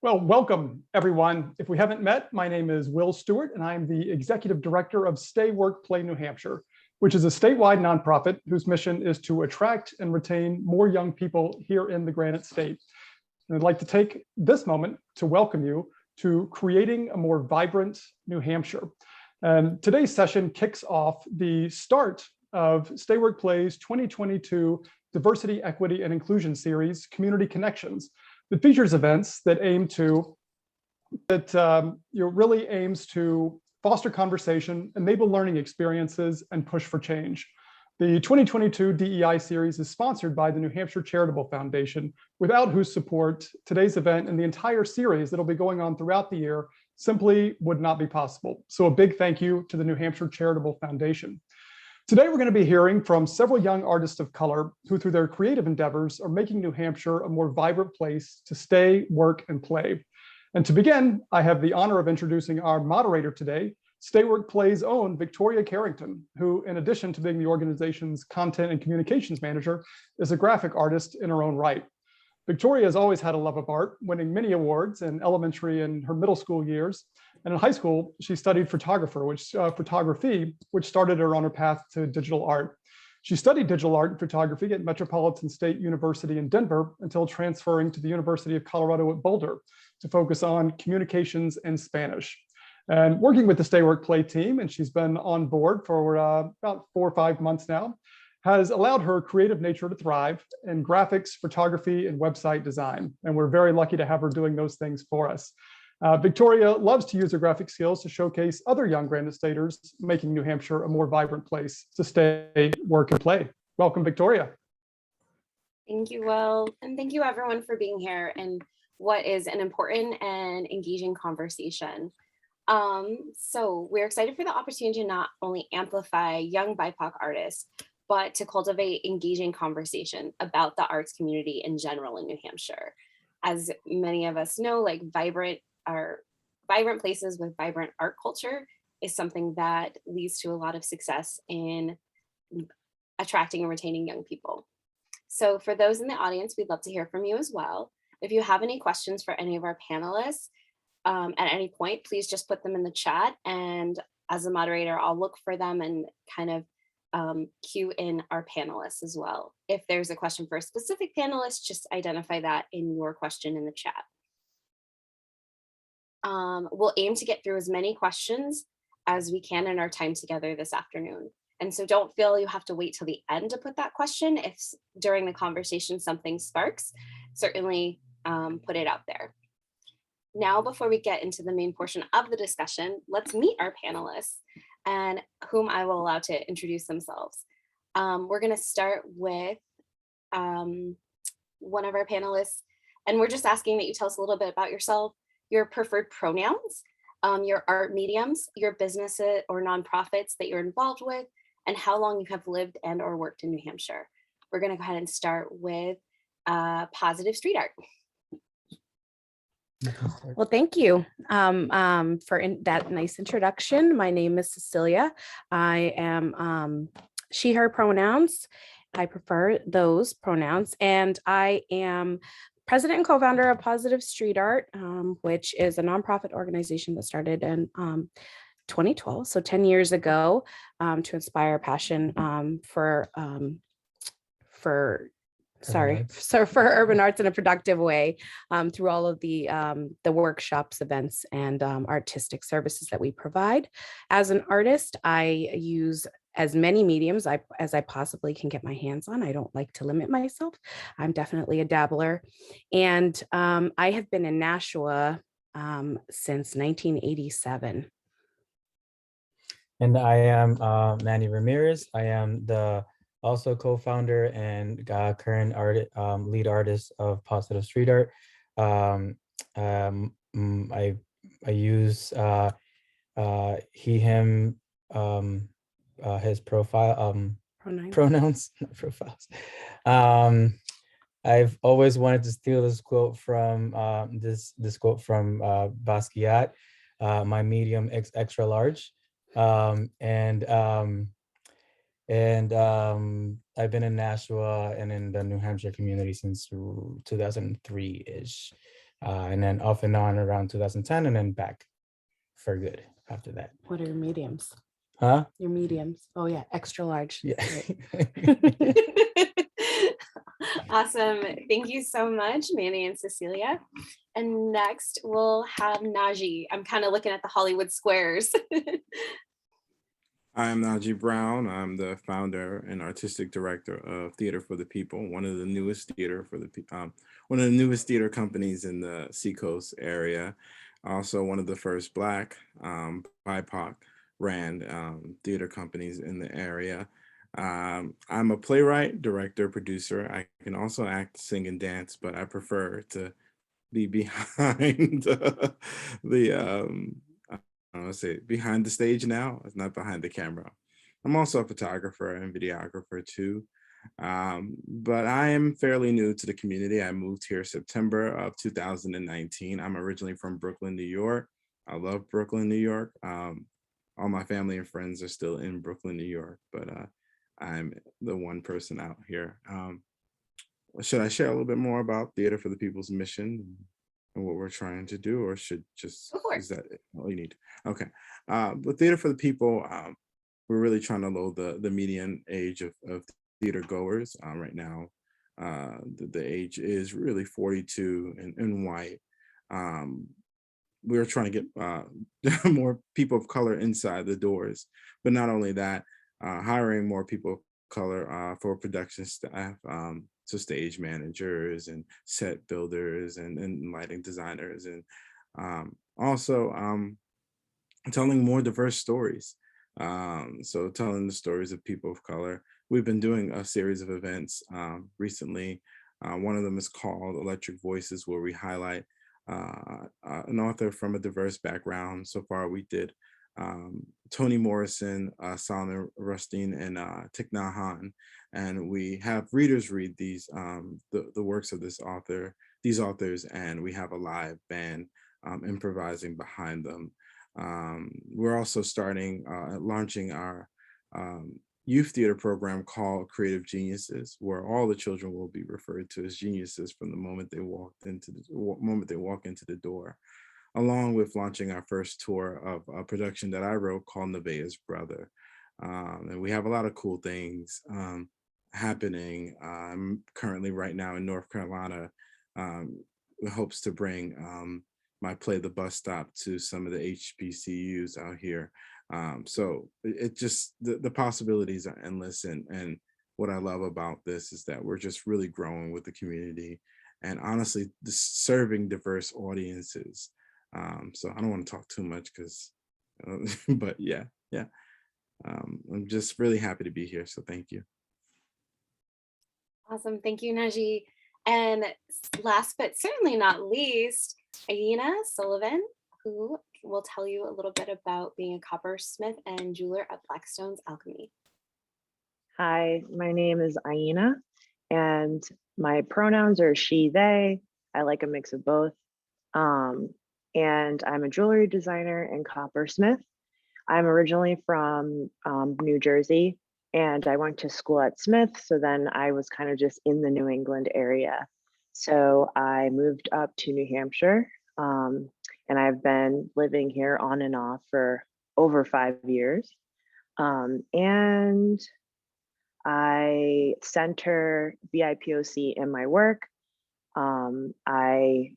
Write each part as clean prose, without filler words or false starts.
Well, welcome everyone. If we haven't met, my name is Will Stewart and I'm the Executive Director of Stay Work Play New Hampshire, which is a statewide nonprofit whose mission is to attract and retain more young people here in the Granite State. And I'd like to take this moment to welcome you to Creating a More Vibrant New Hampshire. And today's session kicks off the start of Stay Work Play's 2022 Diversity, Equity, and Inclusion series, Community Connections, that features events that really aims to foster conversation, enable learning experiences, and push for change. The 2022 DEI series is sponsored by the New Hampshire Charitable Foundation, without whose support, today's event and the entire series that'll be going on throughout the year simply would not be possible. So a big thank you to the New Hampshire Charitable Foundation. Today, we're going to be hearing from several young artists of color who, through their creative endeavors, are making New Hampshire a more vibrant place to stay, work, and play. And to begin, I have the honor of introducing our moderator today, Stay Work Play's own Victoria Carrington, who, in addition to being the organization's content and communications manager, is a graphic artist in her own right. Victoria has always had a love of art, winning many awards in elementary and her middle school years. And in high school, she studied photography, which started her on her path to digital art. She studied digital art and photography at Metropolitan State University in Denver until transferring to the University of Colorado at Boulder to focus on communications and Spanish. And working with the Stay Work Play team, and she's been on board for about 4 or 5 months now, has allowed her creative nature to thrive in graphics, photography, and website design. And we're very lucky to have her doing those things for us. Victoria loves to use her graphic skills to showcase other young Granite Staters, making New Hampshire a more vibrant place to stay, work, and play. Welcome, Victoria. Thank you, Will. And thank you everyone for being here in what is an important and engaging conversation. So we're excited for the opportunity to not only amplify young BIPOC artists, but to cultivate engaging conversation about the arts community in general in New Hampshire. As many of us know, vibrant places with vibrant art culture is something that leads to a lot of success in attracting and retaining young people. So for those in the audience, we'd love to hear from you as well. If you have any questions for any of our panelists at any point, please just put them in the chat. And as a moderator, I'll look for them and kind of cue in our panelists as well. If there's a question for a specific panelist, just identify that in your question in the chat. We'll aim to get through as many questions as we can in our time together this afternoon. And so don't feel you have to wait till the end to put that question. If during the conversation something sparks, certainly put it out there. Now, before we get into the main portion of the discussion, let's meet our panelists and whom I will allow to introduce themselves. We're going to start with one of our panelists, and we're just asking that you tell us a little bit about yourself, your preferred pronouns, your art mediums, your businesses or nonprofits that you're involved with, and how long you have lived and or worked in New Hampshire. We're going to go ahead and start with positive street art. Well, thank you for that nice introduction. My name is Cecilia. I am she, her pronouns. I prefer those pronouns. And I am president and co-founder of Positive Street Art, which is a nonprofit organization that started in 2012, so 10 years ago, to inspire passion for urban arts in a productive way through all of the workshops, events, and artistic services that we provide. As an artist, I use as many mediums as I possibly can get my hands on. I don't like to limit myself. I'm definitely a dabbler. And I have been in Nashua since 1987. And I am Manny Ramirez. I am also co-founder and current lead artist of Positive Street Art. I use he, him, his profile pronouns, not profiles. I've always wanted to steal this quote from this quote from Basquiat. My medium extra large, and I've been in Nashua and in the New Hampshire community since 2003-ish. and then off and on around 2010, and then back for good after that. What are your mediums? Huh? Your mediums. Oh yeah, extra large. Yeah. Right. Awesome. Thank you so much, Manny and Cecilia. And next we'll have Naji. I'm kind of looking at the Hollywood squares. I'm Najee Brown. I'm the founder and artistic director of Theater for the People, one of the newest one of the newest theater companies in the Seacoast area. Also, one of the first Black Bipoc ran theater companies in the area. I'm a playwright, director, producer. I can also act, sing, and dance, but I prefer to be behind let's say behind the stage now. It's not behind the camera. I'm also a photographer and videographer too. But I am fairly new to the community. I moved here September of 2019. I'm originally from Brooklyn, New York. I love Brooklyn, New York. All my family and friends are still in Brooklyn, New York, but I'm the one person out here. Should I share a little bit more about Theater for the People's mission and what we're trying to do, or should just, is that all you need? Okay. With Theater for the People, we're really trying to lower the median age of theater goers. Right now, the age is really 42 and white. We're trying to get more people of color inside the doors, but not only that, hiring more people of color for production staff, so stage managers and set builders and lighting designers, and also telling more diverse stories. So telling the stories of people of color. We've been doing a series of events recently. One of them is called Electric Voices, where we highlight an author from a diverse background. So far we did Toni Morrison, Salman Rushdie, and Thich Nhat Hanh, and we have readers read these the works of these authors, and we have a live band improvising behind them. We're also launching our youth theater program called Creative Geniuses, where all the children will be referred to as geniuses from the moment they walk into the door, along with launching our first tour of a production that I wrote called Nevaeh's Brother. And we have a lot of cool things happening. I'm currently right now in North Carolina, with hopes to bring my play The Bus Stop to some of the HBCUs out here. So it just, the possibilities are endless. And what I love about this is that we're just really growing with the community and honestly serving diverse audiences. So I don't want to talk too much because, but yeah. I'm just really happy to be here. So thank you. Awesome. Thank you, Naji. And last but certainly not least, Aina Sullivan, who will tell you a little bit about being a coppersmith and jeweler at Blackstone's Alchemy. Hi, my name is Aina, and my pronouns are she, they. I like a mix of both. And I'm a jewelry designer and coppersmith. I'm originally from New Jersey, and I went to school at Smith. So then I was kind of just in the New England area. So I moved up to New Hampshire, and I've been living here on and off for over 5 years. And I center BIPOC in my work. I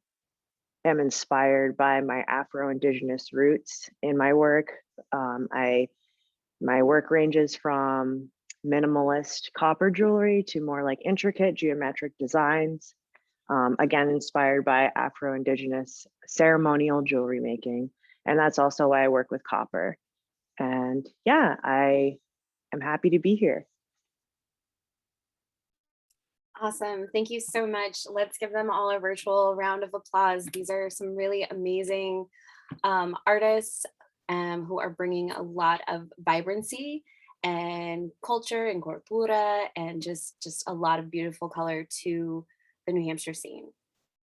am inspired by my Afro-Indigenous roots in my work. My work ranges from minimalist copper jewelry to more like intricate geometric designs. Again, inspired by Afro-Indigenous ceremonial jewelry making. And that's also why I work with copper. And yeah, I am happy to be here. Awesome. Thank you so much. Let's give them all a virtual round of applause. These are some really amazing artists who are bringing a lot of vibrancy and culture and cultura and just a lot of beautiful color to the New Hampshire scene.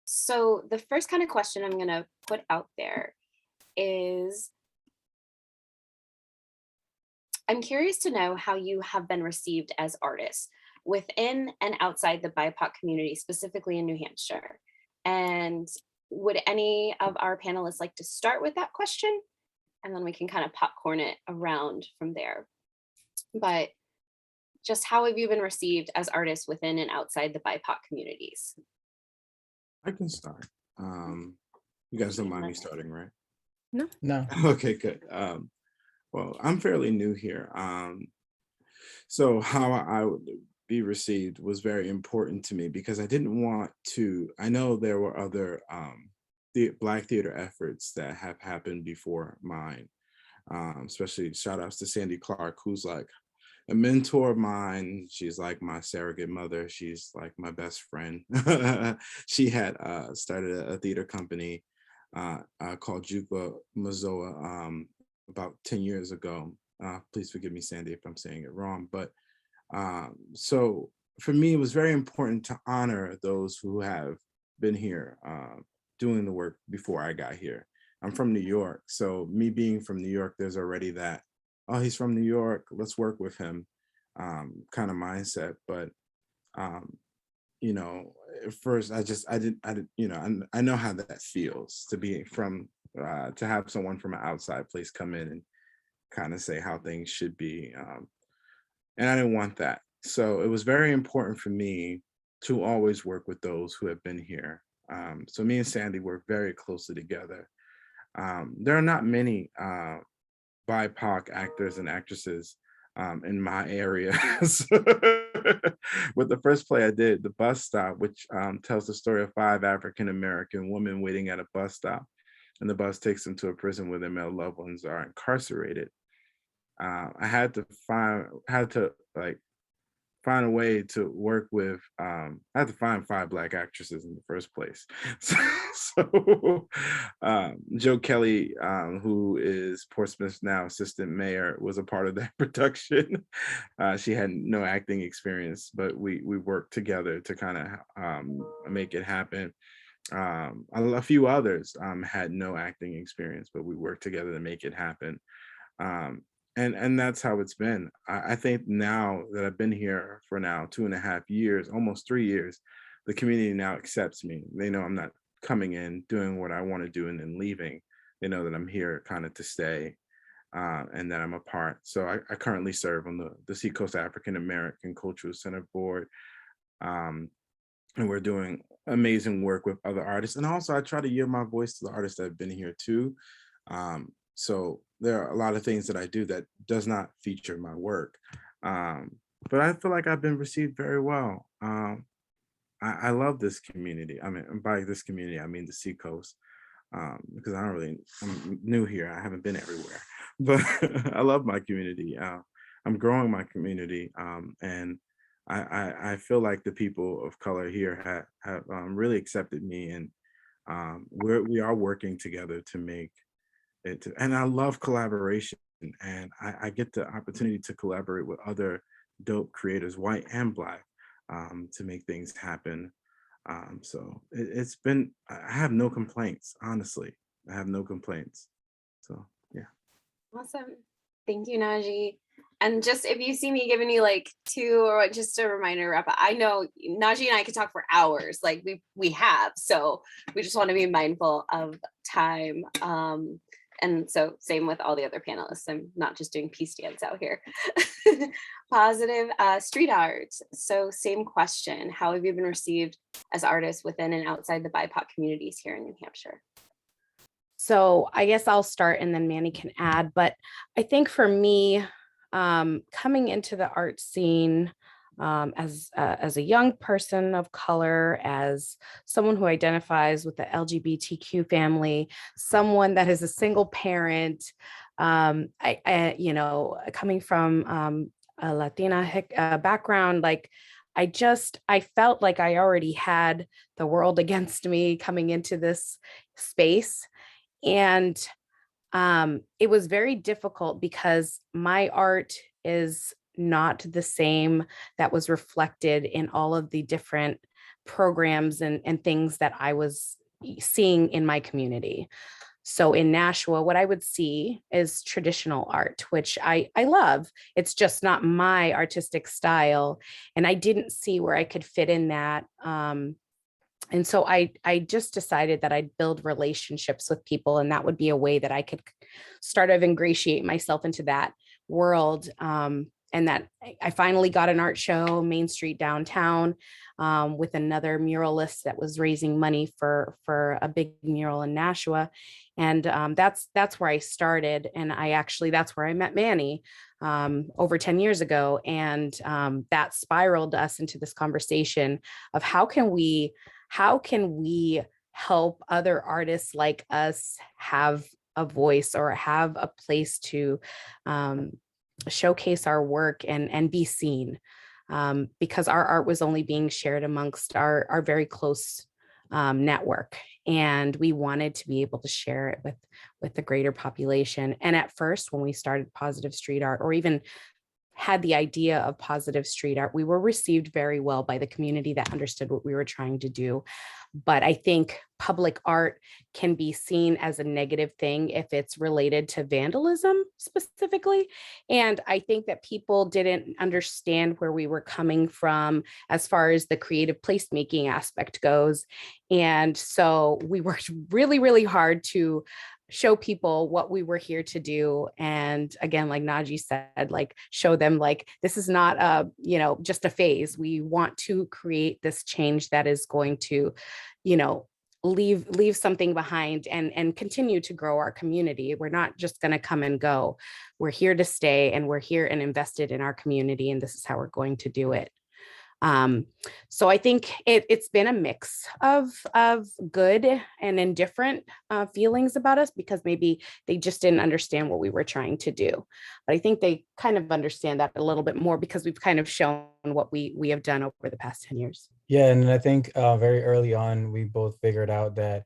So the first kind of question I'm going to put out there is, I'm curious to know how you have been received as artists within and outside the Bipoc community, specifically in New Hampshire. And would any of our panelists like to start with that question? And then we can kind of popcorn it around from there. But just how have you been received as artists within and outside the BIPOC communities? I can start. You guys don't mind me starting, right? No. Okay, good. Well, I'm fairly new here. So how I would be received was very important to me because I didn't want to, I know there were other Black theater efforts that have happened before mine, especially shout outs to Sandy Clark, who's like a mentor of mine. She's like my surrogate mother. She's like my best friend. She had started a theater company called Jupa Mazoa about 10 years ago. Please forgive me, Sandy, if I'm saying it wrong. But so for me, it was very important to honor those who have been here doing the work before I got here. I'm from New York. So me being from New York, there's already that, oh, he's from New York, let's work with him kind of mindset. But, you know, at first I didn't, you know, I know how that feels to be from, to have someone from an outside place come in and kind of say how things should be. And I didn't want that. So it was very important for me to always work with those who have been here. So me and Sandy work very closely together. There are not many BIPOC actors and actresses in my area. With the first play I did, The Bus Stop, which tells the story of 5 African-American women waiting at a bus stop, and the bus takes them to a prison where their male loved ones are incarcerated. I had to find a way to work with, I had to find 5 Black actresses in the first place. So Joe Kelly, who is Portsmouth's now assistant mayor, was a part of that production. She had no acting experience, but we worked together to kind of make it happen. A few others had no acting experience, but we worked together to make it happen. And that's how it's been. I think now that I've been here for now 2.5 years, almost 3 years, the community now accepts me. They know I'm not coming in, doing what I want to do and then leaving. They know that I'm here kind of to stay and that I'm a part. So I currently serve on the Seacoast African American Cultural Center Board. And we're doing amazing work with other artists. And also I try to yield my voice to the artists that have been here too. So there are a lot of things that I do that does not feature my work. But I feel like I've been received very well. I love this community. I mean, by this community, I mean the Seacoast, because I'm new here. I haven't been everywhere, but I love my community. I'm growing my community. And I feel like the people of color here have really accepted me, and we are working together to make it. And I love collaboration, and I get the opportunity to collaborate with other dope creators, white and Black, to make things happen. So it's been, I have no complaints, honestly. I have no complaints. So yeah. Awesome. Thank you, Najee. And just if you see me giving you like 2 or just a reminder, wrap up, I know Najee and I could talk for hours, like we have. So we just want to be mindful of time. And so same with all the other panelists. I'm not just doing peace dance out here. Positive street art. So same question. How have you been received as artists within and outside the BIPOC communities here in New Hampshire? So I guess I'll start and then Manny can add, but I think for me, coming into the art scene as a young person of color, as someone who identifies with the LGBTQ family, someone that is a single parent, I you know, coming from a Latina background, like I felt like I already had the world against me coming into this space. And it was very difficult because my art is not the same that was reflected in all of the different programs and things that I was seeing in my community. So in Nashua, what I would see is traditional art, which I love. It's just not my artistic style. And I didn't see where I could fit in that And so I just decided that I'd build relationships with people, and that would be a way that I could start to ingratiate myself into that world. And that I finally got an art show, Main Street downtown, with another muralist that was raising money for a big mural in Nashua. And that's where I started. And that's where I met Manny over 10 years ago. And that spiraled us into this conversation of how can we help other artists like us have a voice or have a place to showcase our work and be seen, because our art was only being shared amongst our very close network, and we wanted to be able to share it with the greater population. And at first, when we started Positive Street Art, or even had the idea of Positive Street Art, we were received very well by the community that understood what we were trying to do. But I think public art can be seen as a negative thing if it's related to vandalism specifically. And I think that people didn't understand where we were coming from as far as the creative placemaking aspect goes. And so we worked really, really hard to show people what we were here to do. And again, like Naji said, like show them like this is not just a phase. We want to create this change that is going to, leave something behind and continue to grow our community. We're not just going to come and go. We're here to stay, and we're here and invested in our community. And this is how we're going to do it. So I think it's been a mix of good and indifferent feelings about us, because maybe they just didn't understand what we were trying to do. But I think they kind of understand that a little bit more, because we've kind of shown what we have done over the past 10 years. Yeah, and I think very early on, we both figured out that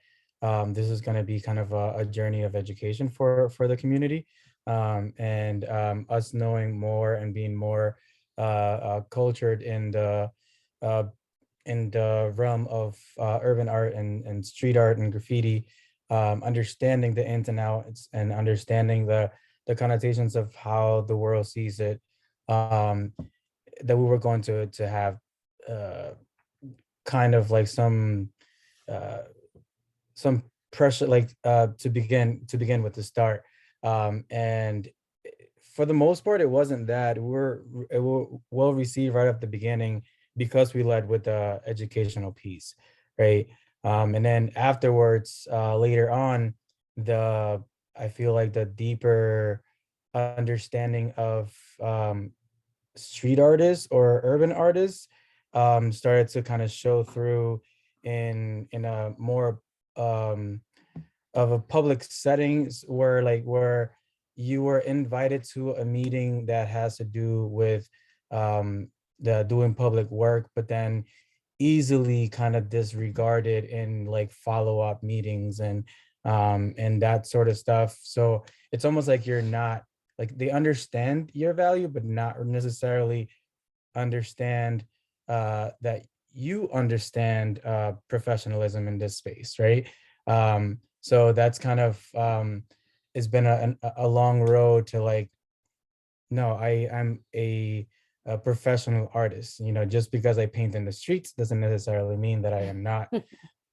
this is going to be kind of a journey of education for the community, and us knowing more and being more cultured in the realm of urban art and street art and graffiti, understanding the ins and outs and understanding the connotations of how the world sees it, that we were going to have kind of like some pressure, like to begin with, the start, and for the most part, it wasn't that. We were well received right at the beginning because we led with the educational piece, right? And then afterwards, later on, I feel like the deeper understanding of street artists or urban artists started to kind of show through in a more of a public settings, where you were invited to a meeting that has to do with the doing public work, but then easily kind of disregarded in like follow-up meetings and that sort of stuff. So it's almost like you're not, like, they understand your value, but not necessarily understand that you understand professionalism in this space, right? So that's kind of it's been a long road to like, no, I'm a professional artist. Just because I paint in the streets doesn't necessarily mean that I am not.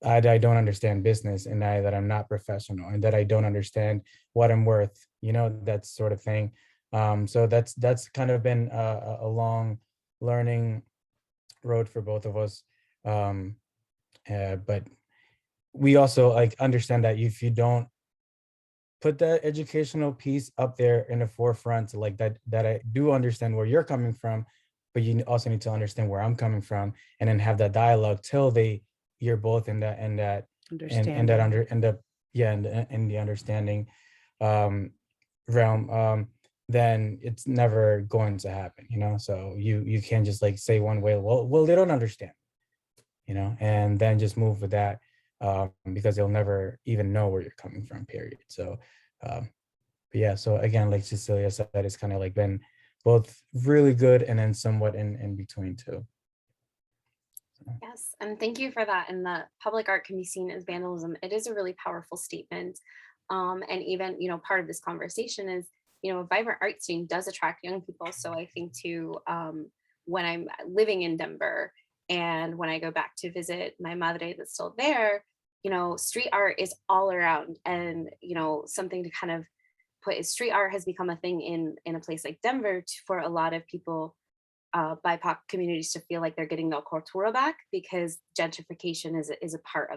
I don't understand business, and that I'm not professional, and that I don't understand what I'm worth. That sort of thing. So that's kind of been a long learning road for both of us. But we also like understand that if you don't put that educational piece up there in the forefront, like that I do understand where you're coming from, but you also need to understand where I'm coming from, and then have that dialogue till you're both in the understanding realm. Then it's never going to happen, so you can't just like say one way, well they don't understand, and then just move with that, because they'll never even know where you're coming from, period. So but yeah, so again, like Cecilia said, it's kind of like been both really good and then somewhat in between too. Yes, and thank you for that. And the public art can be seen as vandalism. It is a really powerful statement. And even, part of this conversation is, a vibrant art scene does attract young people. So I think too, when I'm living in Denver And when I go back to visit my madre that's still there, you know, street art is all around. And, you know, something to kind of put is street art has become a thing in a place like Denver for a lot of people, BIPOC communities, to feel like they're getting their cultura back, because gentrification is a part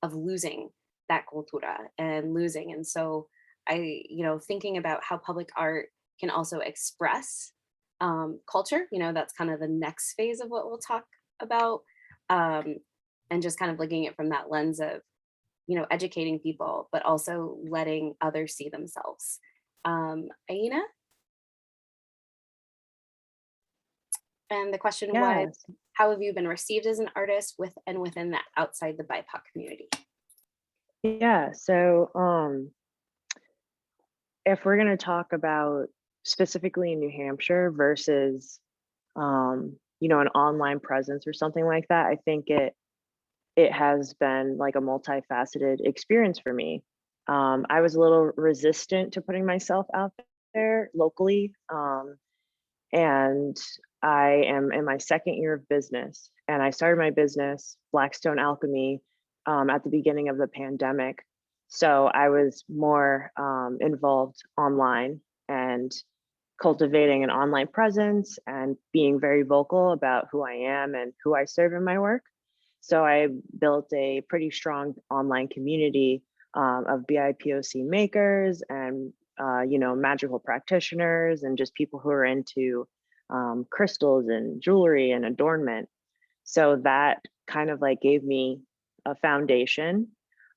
of losing that cultura and losing. And so you know, thinking about how public art can also express culture, you know, that's kind of the next phase of what we'll talk about. And just kind of looking at it from that lens of, you know, educating people, but also letting others see themselves. Aina? And the question was, Yes. how have you been received as an artist within that outside the BIPOC community? Yeah. So if we're going to talk about specifically in New Hampshire versus you know, an online presence or something like that, I think it has been like a multifaceted experience for me. I was a little resistant to putting myself out there locally. And I am in my second year of business, and I started my business, Blackstone Alchemy, at the beginning of the pandemic. So I was more involved online and cultivating an online presence and being very vocal about who I am and who I serve in my work. So I built a pretty strong online community of BIPOC makers and you know, magical practitioners and just people who are into crystals and jewelry and adornment. So that kind of like gave me a foundation.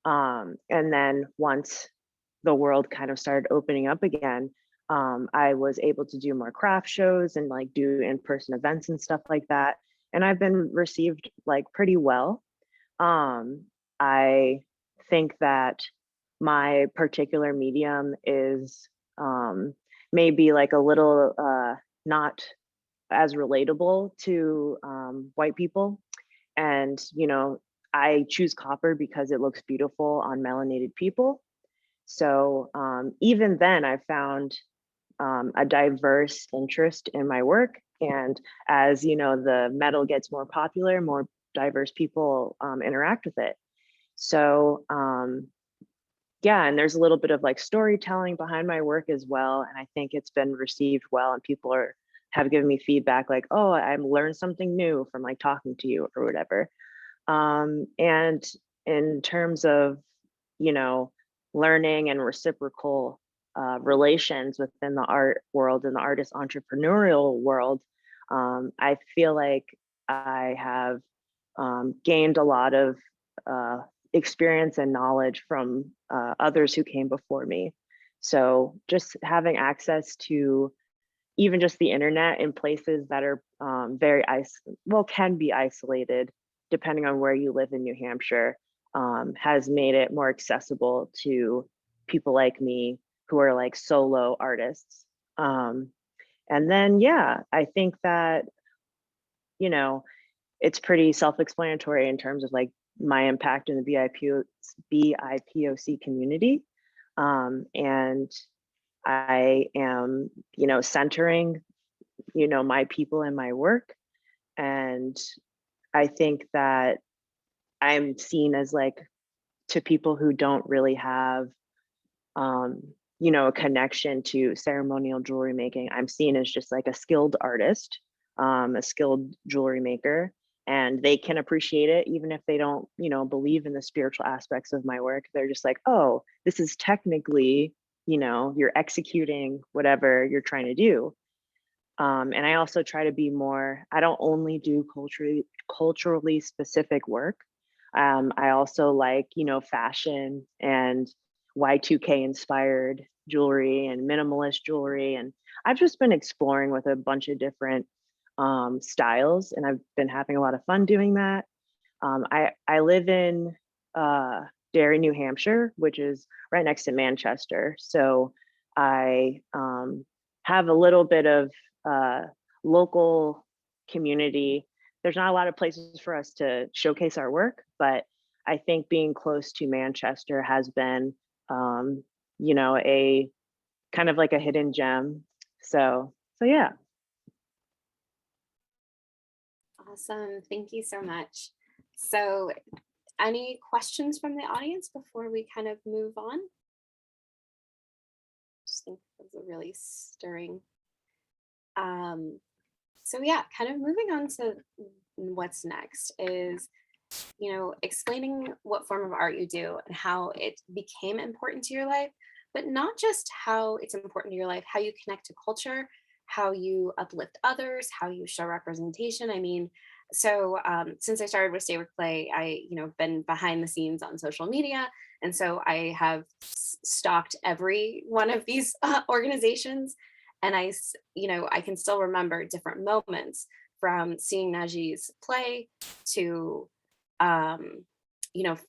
And then once the world kind of started opening up again, I was able to do more craft shows and like do in-person events and stuff like that. And I've been received like pretty well. I think that my particular medium is maybe like a little not as relatable to white people. And, you know, I choose copper because it looks beautiful on melanated people. So even then I found a diverse interest in my work. And as, you know, the metal gets more popular, more diverse people interact with it. So yeah, and there's a little bit of like storytelling behind my work as well. And I think it's been received well, and people have given me feedback like, oh, I've learned something new from like talking to you or whatever. And in terms of, you know, learning and reciprocal relations within the art world and the artist entrepreneurial world, I feel like I have gained a lot of experience and knowledge from others who came before me. So just having access to even just the internet in places that are can be isolated, depending on where you live in New Hampshire, has made it more accessible to people like me who are like solo artists. And then, yeah, I think that, you know, it's pretty self-explanatory in terms of like my impact in the BIPOC community. And I am, you know, centering, you know, my people and my work. And I think that I'm seen as like, to people who don't really have, you know, a connection to ceremonial jewelry making, I'm seen as just like a skilled artist, a skilled jewelry maker, and they can appreciate it even if they don't, you know, believe in the spiritual aspects of my work. They're just like, oh, this is technically, you know, you're executing whatever you're trying to do. And I also try to be more, I don't only do culturally specific work. I also like, you know, fashion and Y2K inspired jewelry and minimalist jewelry. And I've just been exploring with a bunch of different styles, and I've been having a lot of fun doing that. I live in Derry, New Hampshire, which is right next to Manchester. So I have a little bit of local community. There's not a lot of places for us to showcase our work, but I think being close to Manchester has been, you know, a kind of like a hidden gem. So yeah. Awesome. Thank you so much. So any questions from the audience before we kind of move on? Just think it was a really stirring. So yeah, kind of moving on to what's next is, explaining what form of art you do and how it became important to your life, but not just how it's important to your life, how you connect to culture, how you uplift others, how you show representation. I mean, so since I started with Stay With Play, I, been behind the scenes on social media. And so I have stalked every one of these organizations. And I can still remember different moments from seeing Najee's play to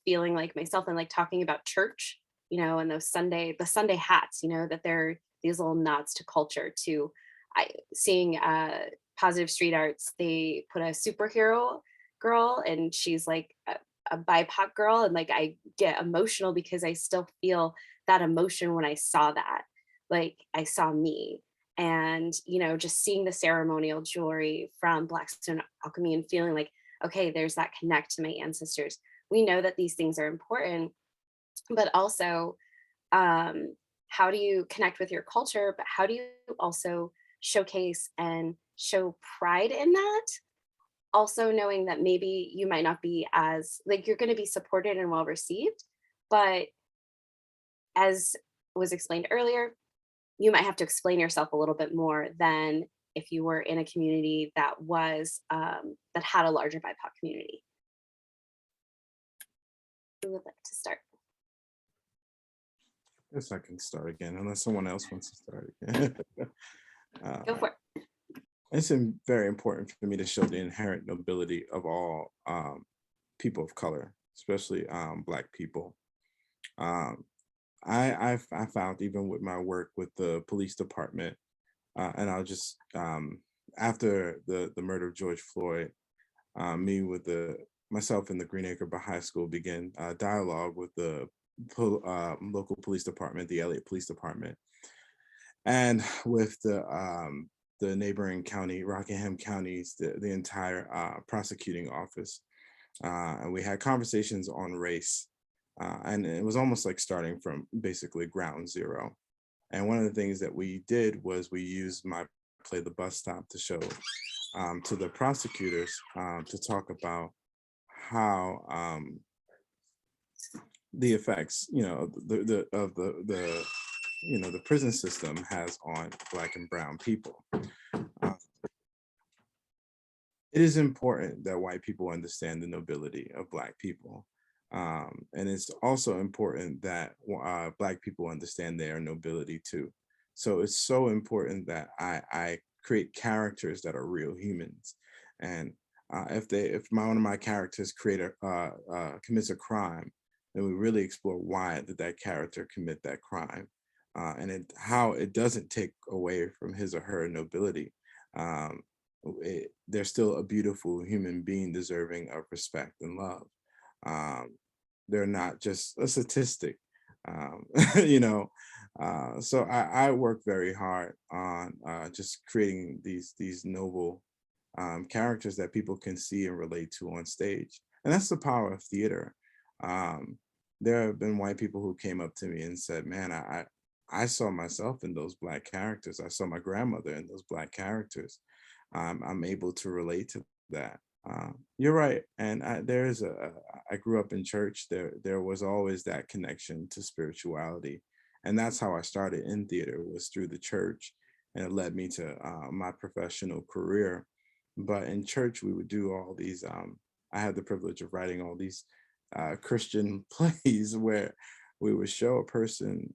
feeling like myself and like talking about church, and the Sunday hats, that they're these little nods to culture, to seeing Positive Street Arts. They put a superhero girl and she's like a BIPOC girl. And like, I get emotional because I still feel that emotion when I saw that, like I saw me. And, just seeing the ceremonial jewelry from Blackstone Alchemy and feeling like, okay, there's that connect to my ancestors. We know that these things are important, but also how do you connect with your culture, but how do you also showcase and show pride in that? Also knowing that maybe you might not be as, like, you're going to be supported and well received, but as was explained earlier, you might have to explain yourself a little bit more than if you were in a community that was that had a larger BIPOC community. Who would like to start? I guess I can start again, unless someone else wants to start again. Go for it. It's very important for me to show the inherent nobility of all people of color, especially Black people. I found, even with my work with the police department, and I'll just, after the murder of George Floyd, myself and the Green Acre High School began dialogue with the local police department, the Elliott Police Department, and with the neighboring county, Rockingham counties, the entire prosecuting office. And we had conversations on race. And it was almost like starting from basically ground zero. And one of the things that we did was we used my play, The Bus Stop, to show to the prosecutors to talk about how the effects, the prison system has on Black and brown people. It is important that white people understand the nobility of Black people. And it's also important that Black people understand their nobility too. So it's so important that I create characters that are real humans. And if one of my characters commits a crime, then we really explore why did that character commit that crime, and how it doesn't take away from his or her nobility. They're still a beautiful human being deserving of respect and love. They're not just a statistic, so I work very hard on just creating these noble characters that people can see and relate to on stage. And that's the power of theater. There have been white people who came up to me and said, man, I saw myself in those Black characters. I saw my grandmother in those Black characters. I'm able to relate to that. You're right. And I grew up in church. There was always that connection to spirituality. And that's how I started in theater, was through the church. And it led me to my professional career. But in church, we would do all these, I had the privilege of writing all these Christian plays where we would show a person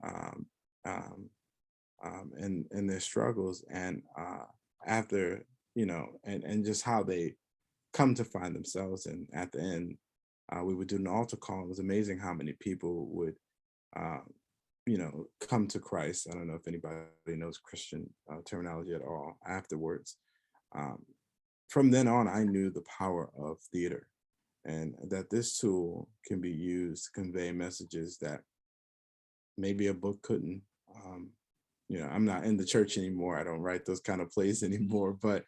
in their struggles, and after, and just how they come to find themselves. And at the end, we would do an altar call. It was amazing how many people would, come to Christ. I don't know if anybody knows Christian terminology at all afterwards. From then on, I knew the power of theater, and that this tool can be used to convey messages that maybe a book couldn't. I'm not in the church anymore. I don't write those kind of plays anymore, but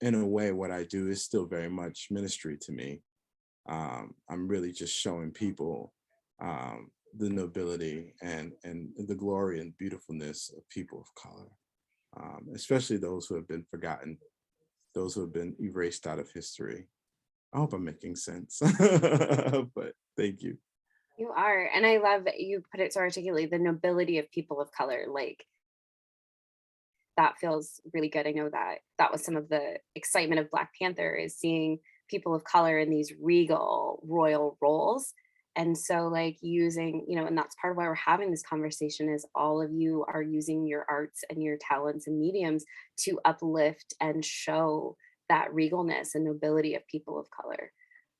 in a way, what I do is still very much ministry to me. I'm really just showing people the nobility and the glory and beautifulness of people of color, especially those who have been forgotten, those who have been erased out of history. I hope I'm making sense, but thank you. You are. And I love that you put it so articulately, the nobility of people of color. Like, that feels really good. I know that that was some of the excitement of Black Panther, is seeing people of color in these regal royal roles. And so like using, and that's part of why we're having this conversation, is all of you are using your arts and your talents and mediums to uplift and show that regalness and nobility of people of color.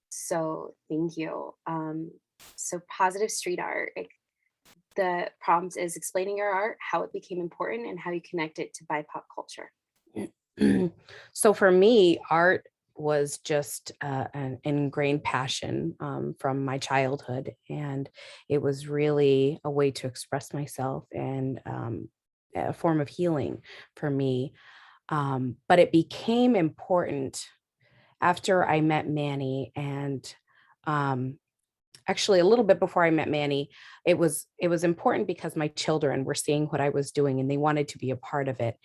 So thank you. So positive street art. The prompt is explaining your art, how it became important, and how you connect it to BIPOC culture. So for me, art was just an ingrained passion from my childhood. And it was really a way to express myself and a form of healing for me. But it became important after I met Manny, and actually a little bit before I met Manny. It was important because my children were seeing what I was doing and they wanted to be a part of it.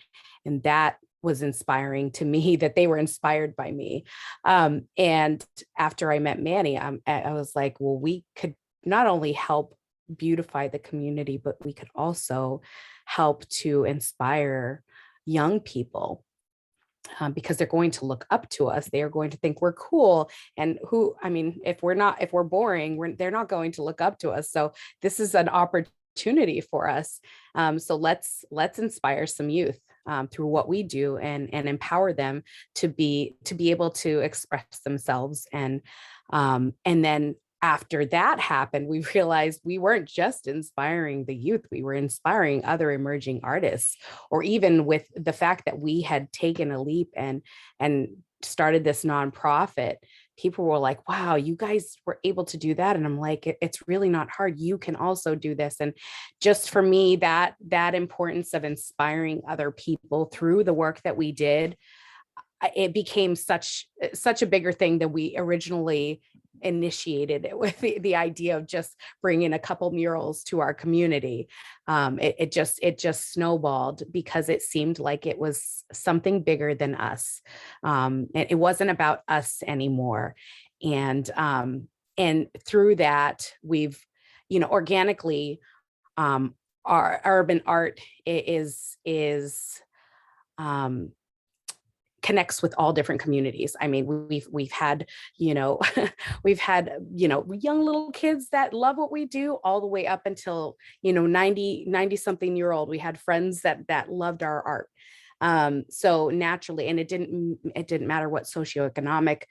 And that was inspiring to me, that they were inspired by me. And after I met Manny, I was like, well, we could not only help beautify the community, but we could also help to inspire young people. Because they're going to look up to us. They are going to think we're cool. And if we're boring, they're not going to look up to us. So this is an opportunity for us. So let's inspire some youth through what we do, and empower them to be able to express themselves. And then after that happened, we realized we weren't just inspiring the youth, we were inspiring other emerging artists. Or even with the fact that we had taken a leap and started this nonprofit, people were like, wow, you guys were able to do that. And I'm like, it's really not hard. You can also do this. And just for me, that importance of inspiring other people through the work that we did, it became such a bigger thing than we originally initiated it with, the idea of just bringing a couple murals to our community. It just snowballed because it seemed like it was something bigger than us. And it wasn't about us anymore. And through that, we've, organically, our urban art is connects with all different communities. I mean, we've had, we've had, young little kids that love what we do, all the way up until, 90 something year old. We had friends that loved our art. So naturally, and it didn't matter what socioeconomic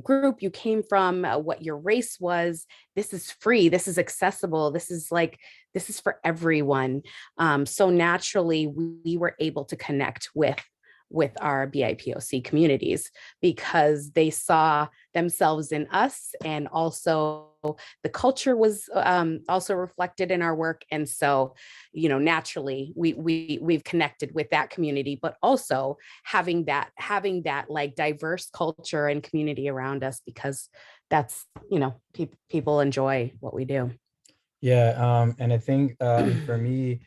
group you came from, what your race was. This is free. This is accessible. This is for everyone. So naturally, we were able to connect with our BIPOC communities, because they saw themselves in us, and also the culture was also reflected in our work. And so, naturally we've connected with that community, but also having that like diverse culture and community around us, because that's, people enjoy what we do. Yeah, and I think for me,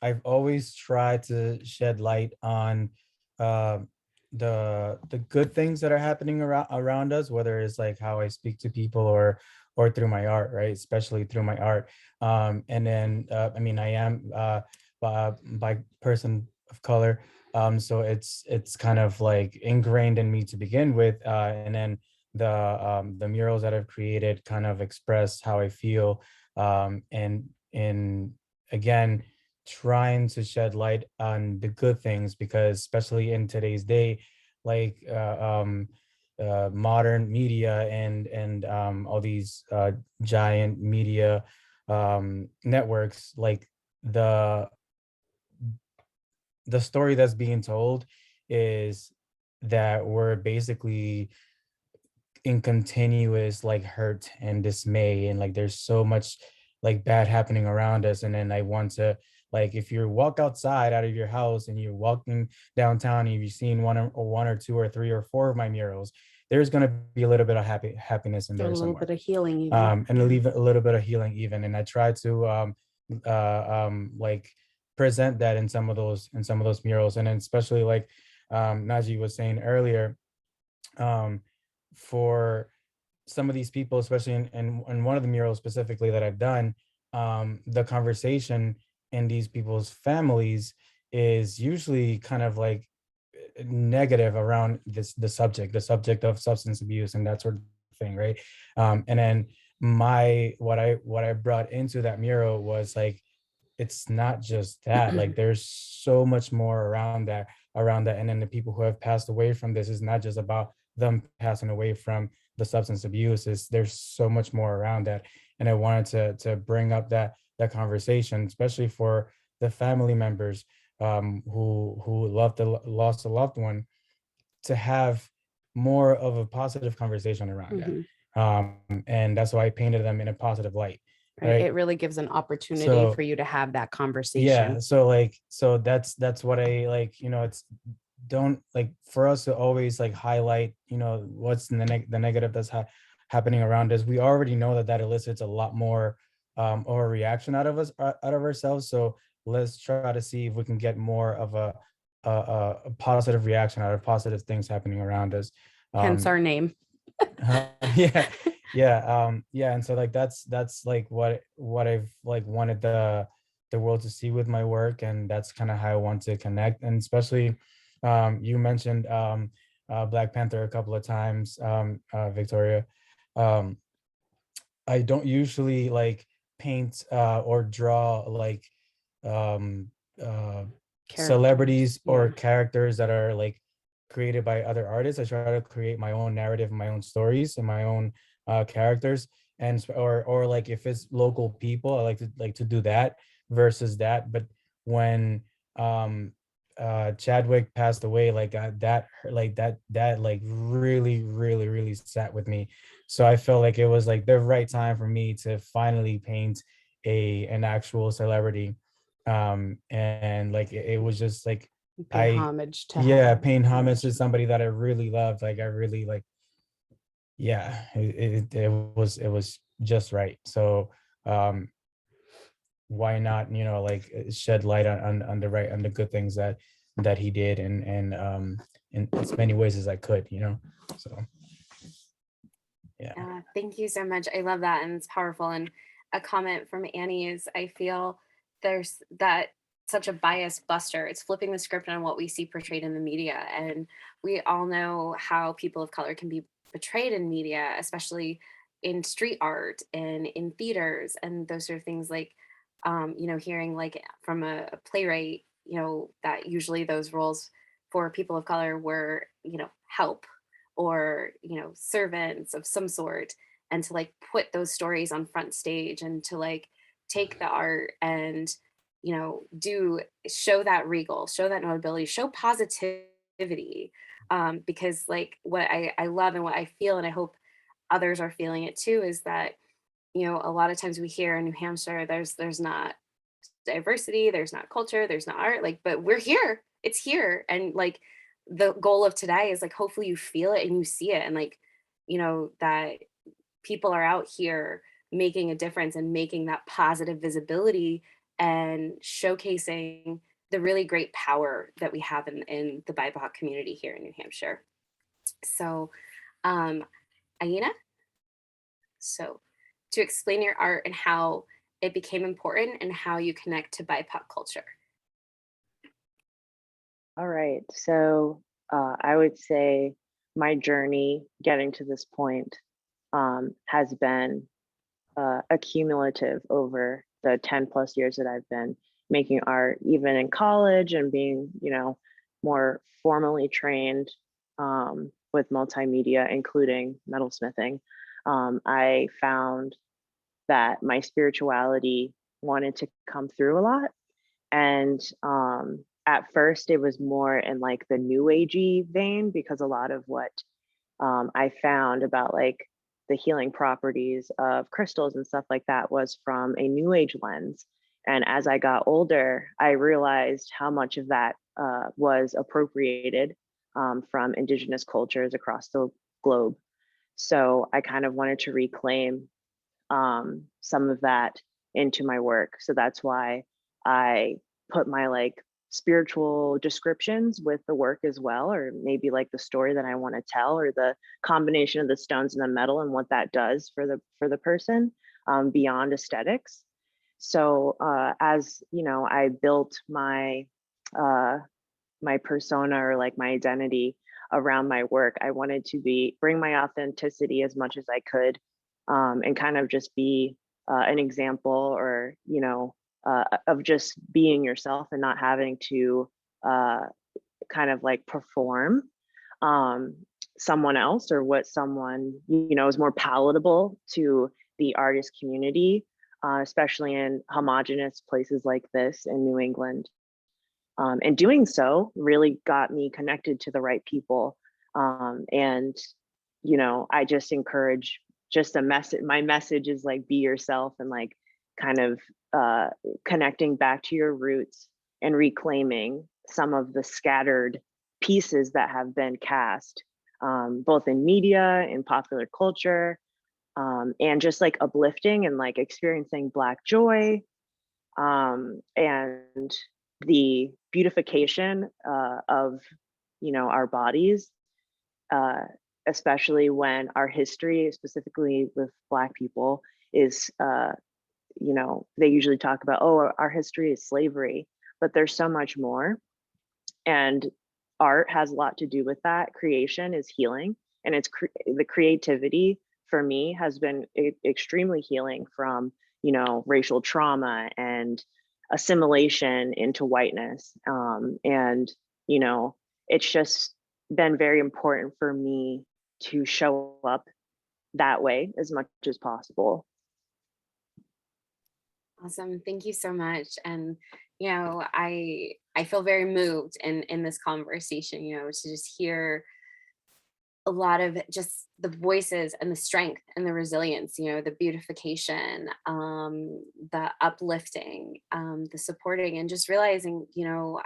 I've always tried to shed light on the good things that are happening around us, whether it's like how I speak to people or through my art, right? Especially through my art. And then I am by person of color, so it's kind of like ingrained in me to begin with, and then the murals that I've created kind of express how I feel, and again, trying to shed light on the good things, because especially in today's day, like modern media and all these giant media networks, like the story that's being told is that we're basically in continuous like hurt and dismay, and like there's so much like bad happening around us, and then I want to Like if you walk outside out of your house and you're walking downtown and you've seen one or two or three or four of my murals, there's going to be a little bit of happiness in A there little somewhere. bit of healing, even. And leave a little bit of healing even. And I try to like present that in some of those murals. And then especially like Naji was saying earlier, for some of these people, especially in one of the murals specifically that I've done, the conversation in these people's families is usually kind of like negative around the subject of substance abuse and that sort of thing, right? And then what I brought into that mural was like, it's not just that, like there's so much more around that. And then the people who have passed away from this is not just about them passing away from the substance abuse, is there's so much more around that. And I wanted to bring up that conversation, especially for the family members who lost a loved one, to have more of a positive conversation around that. And that's why I painted them in a positive light. Right. It really gives an opportunity for you to have that conversation. Yeah. So that's what I like, it's don't like for us to always like highlight, what's in the negative that's happening around us. We already know that elicits a lot more of a reaction out of ourselves. So let's try to see if we can get more of a positive reaction out of positive things happening around us. Hence our name. Yeah. And so like that's like what I've like wanted the world to see with my work, and that's kind of how I want to connect. And especially you mentioned Black Panther a couple of times, Victoria. I don't usually like paint or draw like celebrities or characters that are like created by other artists. I try to create my own narrative, my own stories, and my own characters. And or like if it's local people, I like to do that versus that. But when Chadwick passed away, like that really sat with me. So I felt like it was like the right time for me to finally paint an actual celebrity. And like it was just like paying homage to somebody that I really loved. Like I really like, it was just right. So why not, like shed light on the good things that he did, and in as many ways as I could, so yeah. Thank you so much. I love that, and it's powerful. And a comment from Annie is, I feel there's that such a bias buster. It's flipping the script on what we see portrayed in the media. And we all know how people of color can be portrayed in media, especially in street art and in theaters and those sort of things. Like, hearing like from a playwright, that usually those roles for people of color were, help or, servants of some sort. And to like put those stories on front stage and to like take the art and show that show that notability, show positivity, because like what I love and what I feel, and I hope others are feeling it too, is that a lot of times we hear in New Hampshire there's not diversity, there's not culture, there's not art, like, but we're here, it's here. And like the goal of today is like hopefully you feel it and you see it, and like that people are out here making a difference and making that positive visibility and showcasing the really great power that we have in the Bipoc community here in New Hampshire. So, Aina, so to explain your art and how it became important and how you connect to Bipoc culture. All right, so I would say my journey getting to this point has been accumulative over the 10 plus years that I've been making art, even in college and being, more formally trained with multimedia, including metalsmithing. I found that my spirituality wanted to come through a lot. And at first it was more in like the new agey vein, because a lot of what I found about like the healing properties of crystals and stuff like that was from a new age lens. And as I got older, I realized how much of that was appropriated from indigenous cultures across the globe. So I kind of wanted to reclaim some of that into my work. So that's why I put my like spiritual descriptions with the work as well, or maybe like the story that I want to tell, or the combination of the stones and the metal and what that does for the person beyond aesthetics. So as you know, I built my my persona, or like my identity around my work. I wanted to bring my authenticity as much as I could, and kind of just be an example, or you know, of just being yourself and not having to kind of like perform someone else, or what someone, you know, is more palatable to the artist community, especially in homogenous places like this in New England. And doing so really got me connected to the right people. And, you know, I just encourage just a message. My message is like, be yourself, and like kind of connecting back to your roots and reclaiming some of the scattered pieces that have been cast, both in media, in popular culture, and just like uplifting and like experiencing Black joy, and the beautification of, you know, our bodies, especially when our history, specifically with Black people, is, you know, they usually talk about, oh, our history is slavery, but there's so much more. And art has a lot to do with that. Creation is healing, and it's the creativity for me has been extremely healing from, you know, racial trauma and assimilation into whiteness. And, you know, it's just been very important for me to show up that way as much as possible. Awesome. Thank you so much. And, you know, I feel very moved in this conversation, you know, to just hear a lot of just the voices and the strength and the resilience, you know, the beautification, the uplifting, the supporting, and just realizing, you know,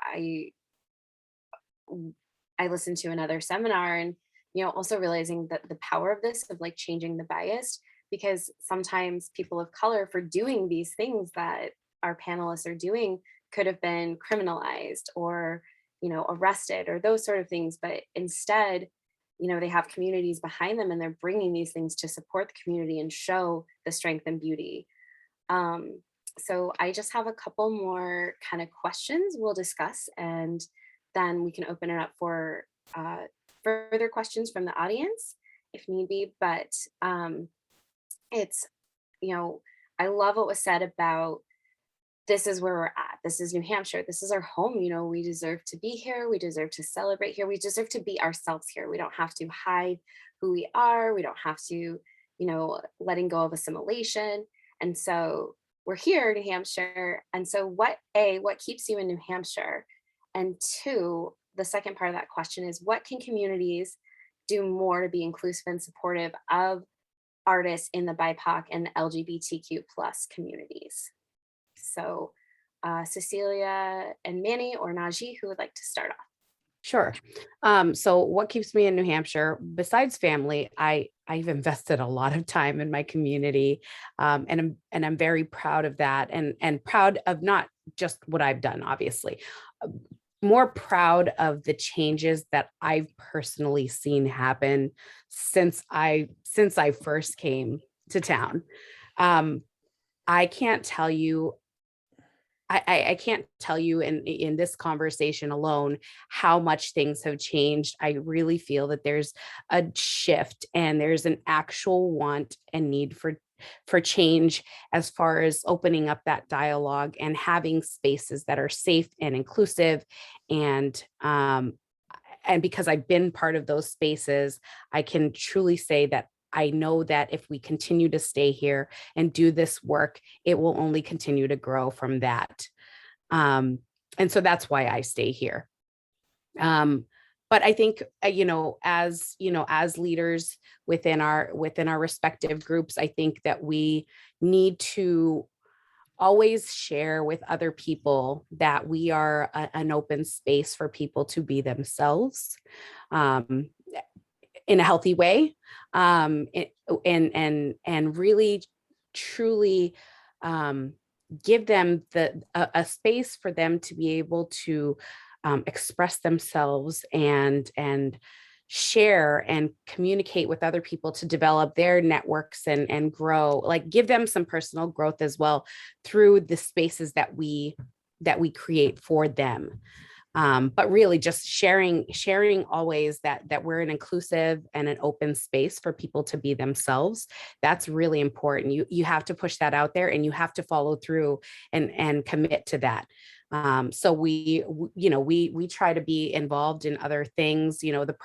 I listened to another seminar, and, you know, also realizing that the power of this, of like changing the bias, because sometimes people of color, for doing these things that our panelists are doing, could have been criminalized or, you know, arrested or those sort of things. But instead, you know, they have communities behind them, and they're bringing these things to support the community and show the strength and beauty. So I just have a couple more kind of questions we'll discuss, and then we can open it up for further questions from the audience if need be. But it's, you know, I love what was said about, this is where we're at. This is New Hampshire. This is our home. You know, we deserve to be here. We deserve to celebrate here. We deserve to be ourselves here. We don't have to hide who we are. We don't have to, you know, letting go of assimilation. And so we're here in New Hampshire. And so what keeps you in New Hampshire? And two, the second part of that question is, what can communities do more to be inclusive and supportive of artists in the BIPOC and LGBTQ plus communities? So Cecilia and Manny, or Naji, who would like to start off? Sure. So what keeps me in New Hampshire, besides family, I've invested a lot of time in my community, and I'm very proud of that, and proud of not just what I've done, obviously, more proud of the changes that I've personally seen happen since I first came to town. I can't tell you. I can't tell you in this conversation alone how much things have changed. I really feel that there's a shift, and there's an actual want and need for change, as far as opening up that dialogue and having spaces that are safe and inclusive. And because I've been part of those spaces, I can truly say that I know that if we continue to stay here and do this work, it will only continue to grow from that. And so that's why I stay here. But I think, as leaders within our respective groups, I think that we need to always share with other people that we are an open space for people to be themselves in a healthy way, and really truly give them a space for them to be able to express themselves and share and communicate with other people to develop their networks and grow, like give them some personal growth as well through the spaces that we create for them. But really just sharing always that we're an inclusive and an open space for people to be themselves. That's really important. You have to push that out there, and you have to follow through and commit to that. So we try to be involved in other things. The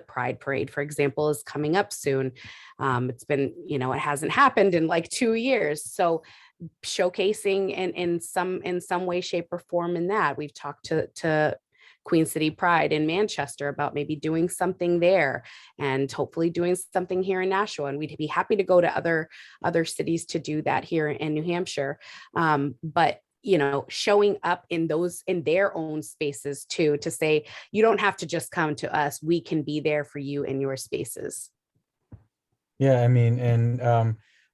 Pride Parade, for example, is coming up soon. It's been, it hasn't happened in like 2 years. So showcasing in some way, shape, or form in that. We've talked to Queen City Pride in Manchester about maybe doing something there, and hopefully doing something here in Nashua. And we'd be happy to go to other cities to do that here in New Hampshire. But showing up in their own spaces too, to say, you don't have to just come to us, we can be there for you in your spaces. Yeah, I mean, and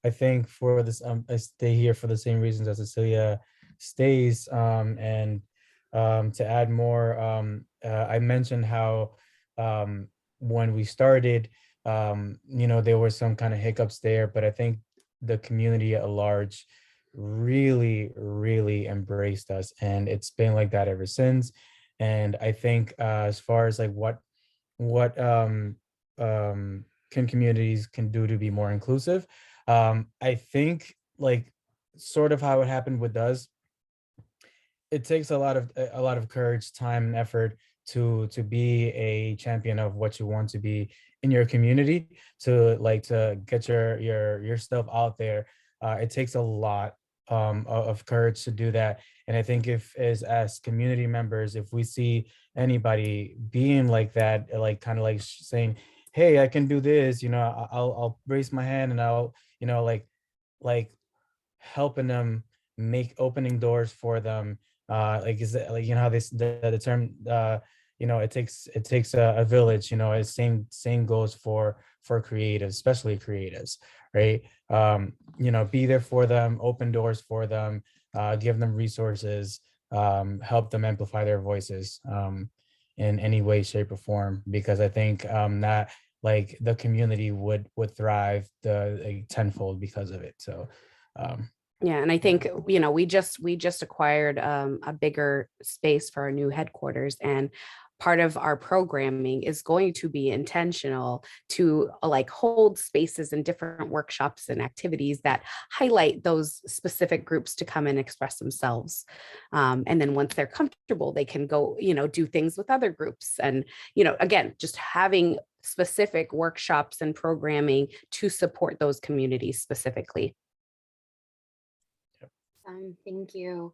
I think for this, I stay here for the same reasons as Cecilia stays. And to add more, I mentioned how when we started, there were some kind of hiccups there, but I think the community at large really, really embraced us, and it's been like that ever since. And I think as far as like what communities can do to be more inclusive, I think like sort of how it happened with us, it takes a lot of courage, time, and effort to be a champion of what you want to be in your community, to get your stuff out there. It takes a lot of courage to do that. And I think as community members, if we see anybody being like that, like kind of like saying, hey, I can do this, I'll raise my hand, and I'll, like helping them, opening doors for them. Is it like, how this the term, it takes a village, same goes for creatives, especially creatives, right? Be there for them, open doors for them, give them resources, help them amplify their voices in any way, shape, or form, because I think that like the community would thrive tenfold because of it. So yeah, and I think we just acquired a bigger space for our new headquarters, and part of our programming is going to be intentional to like hold spaces and different workshops and activities that highlight those specific groups to come and express themselves. And then once they're comfortable, they can go, do things with other groups. And, again, just having specific workshops and programming to support those communities specifically. Thank you.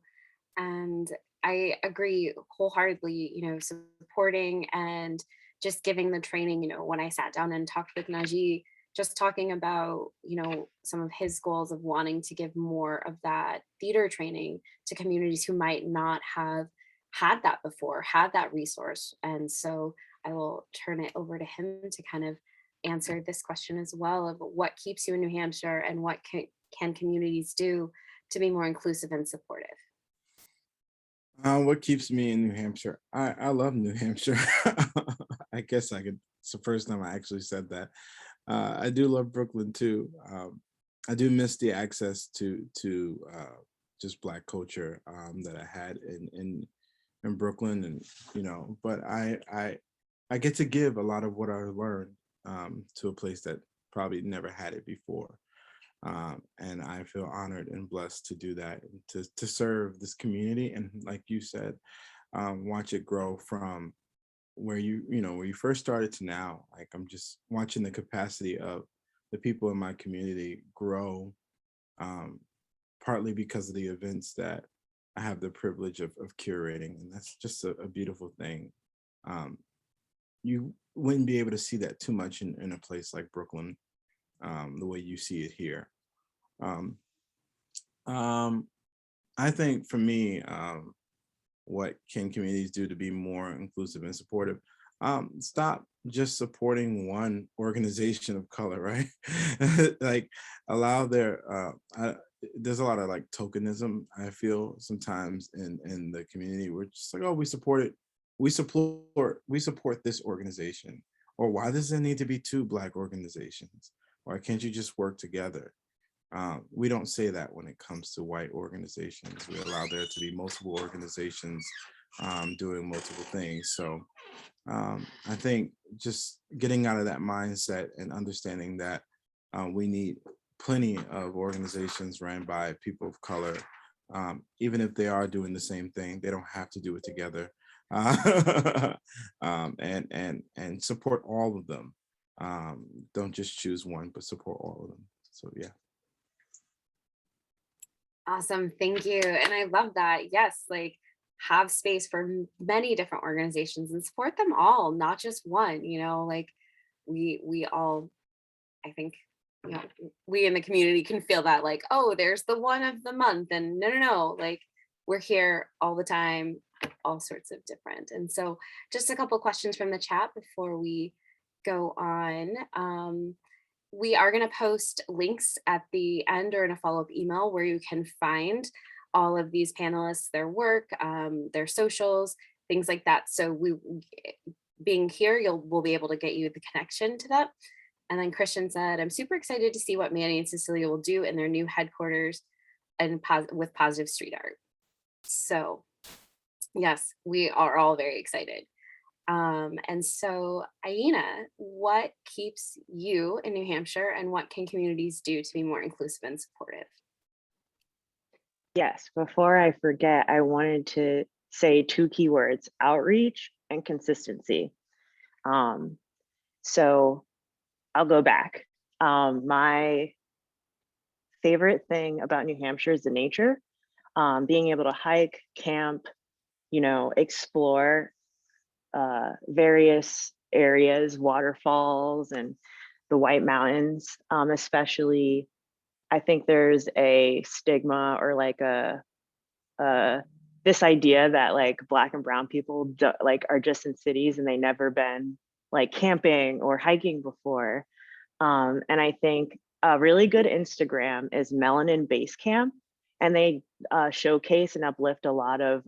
And I agree wholeheartedly, supporting and just giving the training. When I sat down and talked with Najee, just talking about, some of his goals of wanting to give more of that theater training to communities who might not have had that before, had that resource. And so I will turn it over to him to kind of answer this question as well, of what keeps you in New Hampshire and what can communities do to be more inclusive and supportive. What keeps me in New Hampshire? I love New Hampshire. I guess it's the first time I actually said that. I do love Brooklyn too. I do miss the access to just Black culture that I had in Brooklyn, and but I get to give a lot of what I learned to a place that probably never had it before. And I feel honored and blessed to do that, to serve this community. And like you said, watch it grow from where where you first started to now. Like, I'm just watching the capacity of the people in my community grow, partly because of the events that I have the privilege of curating. And that's just a beautiful thing. You wouldn't be able to see that too much in a place like Brooklyn, the way you see it here. I think for me, what can communities do to be more inclusive and supportive? Stop just supporting one organization of color, right? Like allow there's a lot of like tokenism, I feel sometimes in the community. We're just like, oh, we support this organization. Or why does there need to be two Black organizations? Why can't you just work together? We don't say that when it comes to white organizations. We allow there to be multiple organizations doing multiple things. So I think just getting out of that mindset and understanding that we need plenty of organizations ran by people of color, even if they are doing the same thing, they don't have to do it together. And support all of them. Don't just choose one, but support all of them. So yeah. Awesome, thank you. And I love that. Yes, like have space for many different organizations and support them all, not just one, you know, like we all, I think, you know, we in the community can feel that like, oh, there's the one of the month, and no, like we're here all the time, all sorts of different. And so just a couple questions from the chat before we go on. We are going to post links at the end or in a follow-up email where you can find all of these panelists, their work, their socials, things like that. So being here, we'll be able to get you the connection to that. And then Christian said, I'm super excited to see what Manny and Cecilia will do in their new headquarters and with positive street art. So yes, we are all very excited. And so Aina, what keeps you in New Hampshire and what can communities do to be more inclusive and supportive? Yes, before I forget, I wanted to say two keywords: outreach and consistency. So I'll go back. My favorite thing about New Hampshire is the nature. Being able to hike, camp, you know, explore various areas, waterfalls and the White Mountains, especially. I think there's a stigma or like this idea that like Black and brown people are just in cities and they never been like camping or hiking before. And I think a really good Instagram is Melanin Base Camp, and they showcase and uplift a lot of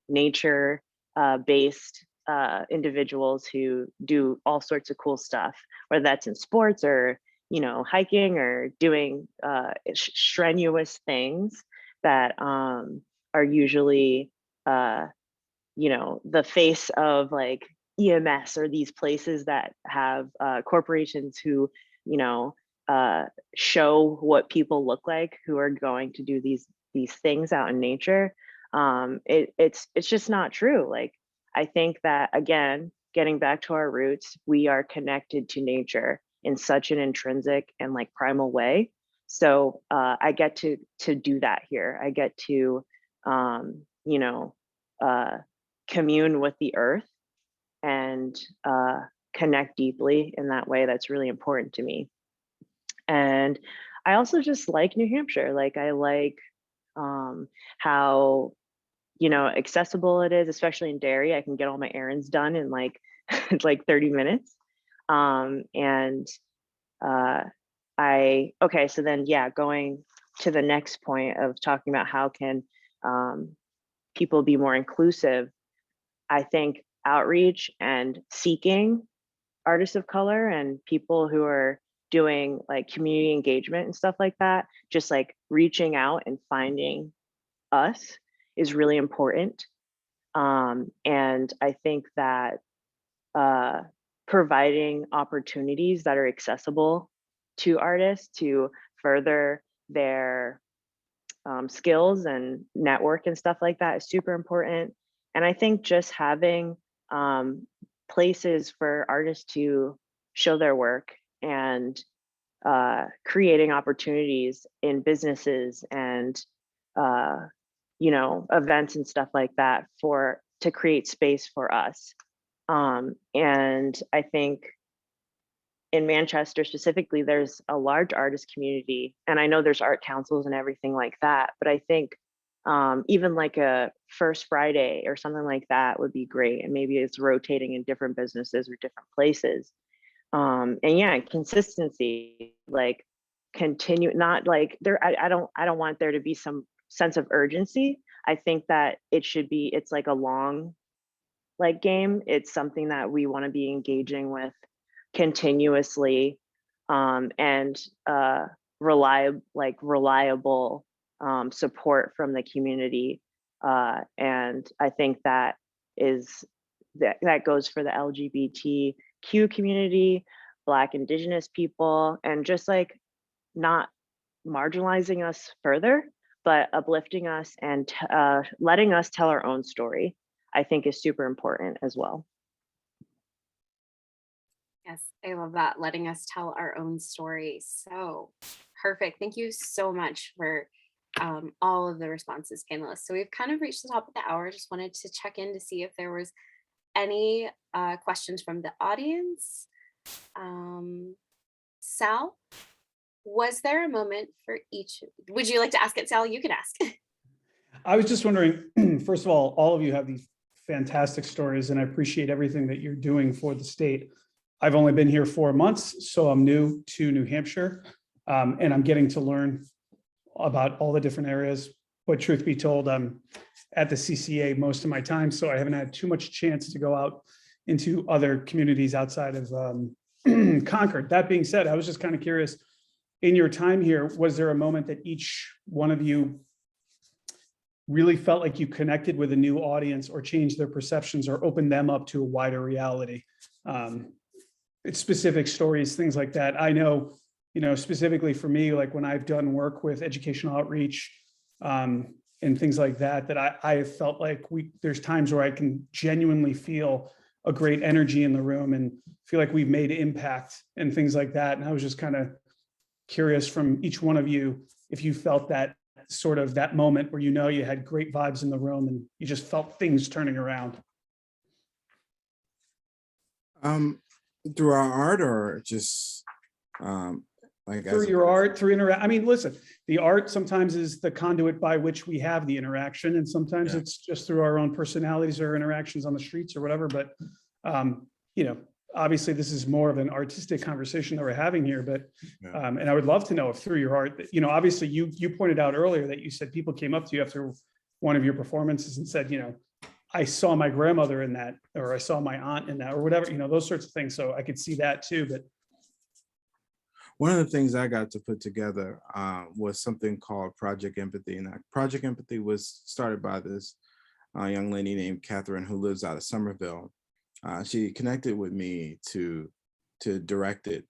nature based individuals who do all sorts of cool stuff, whether that's in sports or, you know, hiking or doing strenuous things that are usually, you know, the face of like EMS or these places that have corporations who, you know, show what people look like who are going to do these things out in nature. It's just not true. Like, I think that, again, getting back to our roots, we are connected to nature in such an intrinsic and like primal way. So I get to do that here. I get to, you know, commune with the earth and connect deeply in that way. That's really important to me. And I also just like New Hampshire. Like, I like how, you know, accessible it is, especially in Derry. I can get all my errands done in like like 30 minutes. So then, yeah, going to the next point of talking about how can people be more inclusive, I think outreach and seeking artists of color and people who are doing like community engagement and stuff like that, just like reaching out and finding us is really important. And I think that providing opportunities that are accessible to artists to further their skills and network and stuff like that is super important. And I think just having places for artists to show their work and creating opportunities in businesses and you know, events and stuff like that to create space for us. And I think in Manchester specifically, there's a large artist community, and I know there's art councils and everything like that, but I think Even like a first Friday or something like that would be great. And maybe it's rotating in different businesses or different places. And yeah, consistency, like continue, not like there, I don't want there to be some sense of urgency. I think that it's like a long like game. It's something that we want to be engaging with continuously, and reliable support from the community. And I think that goes for the LGBTQ community, Black, Indigenous people, and just like not marginalizing us further, but uplifting us and letting us tell our own story, I think is super important as well. Yes, I love that. Letting us tell our own story. So perfect. Thank you so much for all of the responses, panelists. So we've kind of reached the top of the hour. Just wanted to check in to see if there was any questions from the audience. Sal, was there a moment for each? Would you like to ask it, Sal? You can ask. I was just wondering, first of all of you have these fantastic stories, and I appreciate everything that you're doing for the state. I've only been here 4 months, so I'm new to New Hampshire, and I'm getting to learn about all the different areas. But truth be told, I'm at the CCA most of my time, so I haven't had too much chance to go out into other communities outside of Concord. That being said, I was just kind of curious, in your time here, was there a moment that each one of you really felt like you connected with a new audience or changed their perceptions or opened them up to a wider reality? It's specific stories, things like that. I know, specifically for me, like when I've done work with educational outreach and things like that, that I have felt like there's times where I can genuinely feel a great energy in the room and feel like we've made impact and things like that. And I was just kind of curious from each one of you, if you felt that sort of that moment where you had great vibes in the room and you just felt things turning around. Through our art, or just like through your art, through interact. I mean, listen, the art sometimes is the conduit by which we have the interaction, and sometimes it's just through our own personalities or interactions on the streets or whatever. But obviously this is more of an artistic conversation that we're having here, but and I would love to know if through your art, obviously you pointed out earlier that you said people came up to you after one of your performances and said, I saw my grandmother in that, or I saw my aunt in that, or whatever, those sorts of things. So I could see that too. But one of the things I got to put together was something called Project Empathy. And Project Empathy was started by this young lady named Catherine, who lives out of Somerville. She connected with me to direct it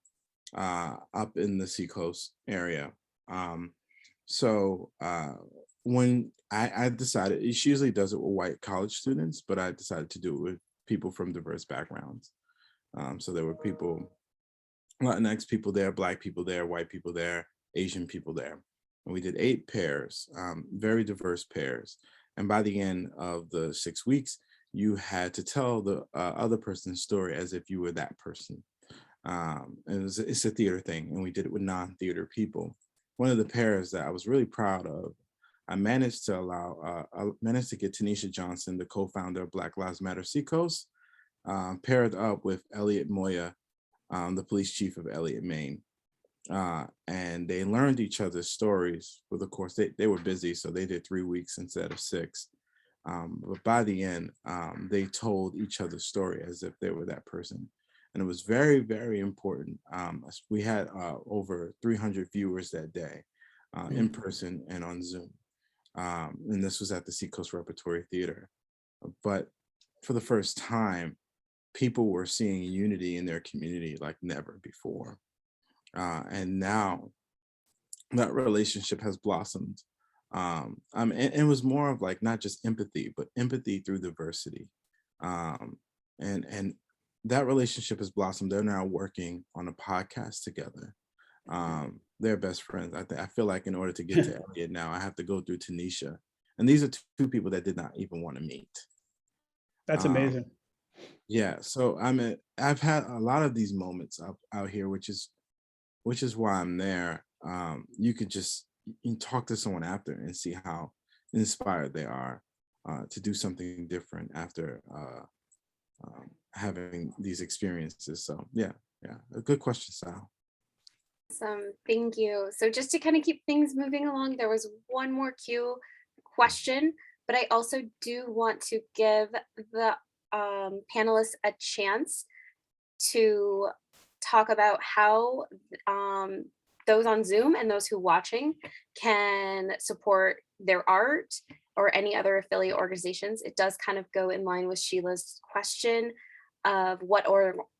up in the Seacoast area. So when I decided, she usually does it with white college students, but I decided to do it with people from diverse backgrounds. So there were people, Latinx people there, Black people there, white people there, Asian people there. And we did 8 pairs, very diverse pairs. And by the end of the 6 weeks, you had to tell the other person's story as if you were that person. It's a theater thing, and we did it with non-theater people. One of the pairs that I was really proud of, I managed to get Tanisha Johnson, the co-founder of Black Lives Matter Seacoast, paired up with Elliot Moya, the police chief of Elliott, Maine. And they learned each other's stories. But of course, they were busy, so they did 3 weeks instead of 6. But by the end, they told each other's story as if they were that person. And it was very, very important. We had over 300 viewers that day, in person and on Zoom. And this was at the Seacoast Repertory Theater. But for the first time, people were seeing unity in their community like never before. And now that relationship has blossomed. And it was more of like not just empathy, but empathy through diversity. And that relationship has blossomed. They're now working on a podcast together. They're best friends. I feel like in order to get to Elliot now, I have to go through Tanisha. And these are 2 people that did not even want to meet. That's amazing. Yeah, so I've had a lot of these moments out here, which is why I'm there. You could just talk to someone after and see how inspired they are to do something different after having these experiences. So yeah, a good question, Sal. Awesome, thank you. So just to kind of keep things moving along, there was one more Q question, but I also do want to give the panelists a chance to talk about how those on Zoom and those who are watching can support their art or any other affiliate organizations. It does kind of go in line with Sheila's question of what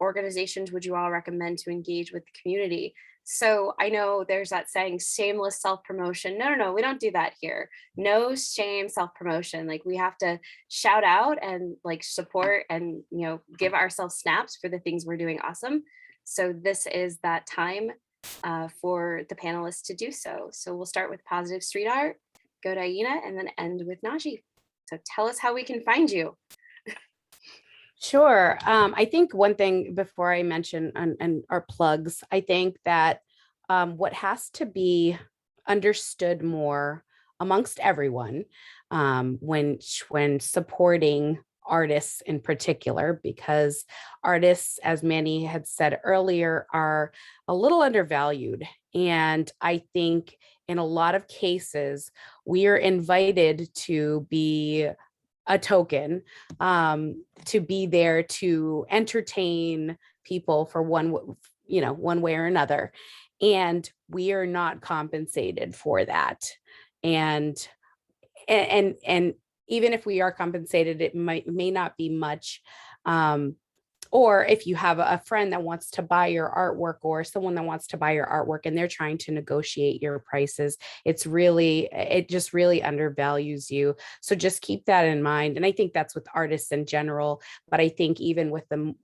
organizations would you all recommend to engage with the community. So I know there's that saying, shameless self-promotion. No, we don't do that here. No shame self-promotion. Like, we have to shout out and like support and, you know, give ourselves snaps for the things we're doing awesome. So this is that time for the panelists to do so. So we'll start with Positive Street Art, go to Aina, and then end with Naji. So tell us how we can find you. Sure. I think one thing before I mention and our plugs, I think that what has to be understood more amongst everyone when supporting artists in particular, because artists, as Manny had said earlier, are a little undervalued. And I think in a lot of cases, we are invited to be a token, to be there to entertain people for one way or another. And we are not compensated for that. And even if we are compensated, it may not be much. Or if you have a friend that wants to buy your artwork, or someone that wants to buy your artwork and they're trying to negotiate your prices, it just really undervalues you. So just keep that in mind. And I think that's with artists in general, but I think even with the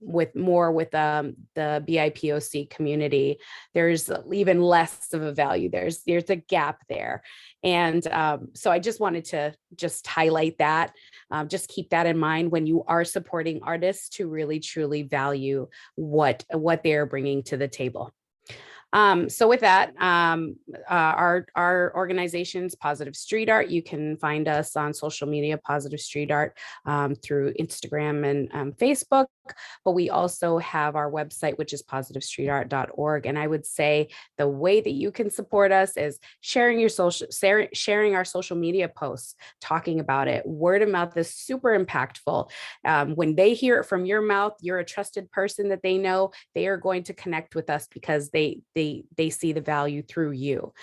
BIPOC community, there's even less of a value. There's a gap there. And so I just wanted to just highlight that. Just keep that in mind when you are supporting artists, to really truly value what they're bringing to the table. So with that, our organization's Positive Street Art. You can find us on social media, Positive Street Art, through Instagram and Facebook. But we also have our website, which is positivestreetart.org. And I would say the way that you can support us is sharing our social media posts, talking about it. Word of mouth is super impactful. When they hear it from your mouth, you're a trusted person that they know, they are going to connect with us because they see the value through you.